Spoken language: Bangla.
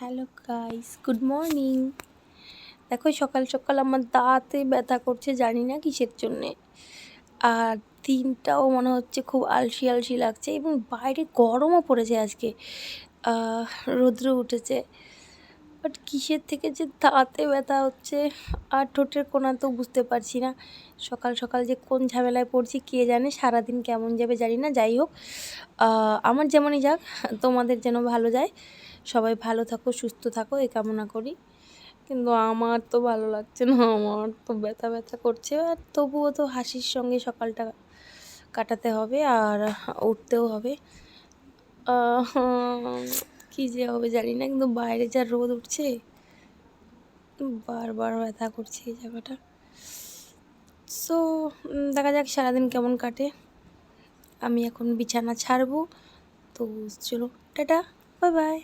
Hello guys, good morning. দেখো সকাল সকাল আমার দাঁতে ব্যথা করছে, জানি না কিসের জন্যে। আর দিনটাও মনে হচ্ছে খুব আলসি আলসি লাগছে এবং বাইরে গরমও পড়েছে আজকে। রৌদ্র উঠেছে, বাট কিসের থেকে যে দাঁতে ব্যথা হচ্ছে আর ঠোঁটের কোণা তো বুঝতে পারছি না। সকাল সকাল যে কোন ঝামেলায় পড়ছি কে জানে, সারাদিন কেমন যাবে জানি না। যাই হোক, আমার যেমনই যাক, তোমাদের যেন ভালো যায়। সবাই ভালো থাকো, সুস্থ থাকো, এই কামনা করি। কিন্তু আমার তো ভালো লাগছে না, আমার তো ব্যথা ব্যথা করছে। আর তবুও তো হাসির সঙ্গে সকালটা কাটাতে হবে আর উঠতেও হবে। কী যে হবে জানি না, কিন্তু বাইরে যা রোদ উঠছে বারবার ব্যথা করছে এই জায়গাটা। সো দেখা যাক সারাদিন কেমন কাটে। আমি এখন বিছানা ছাড়বো, তো চলো টাটা, বাই বাই।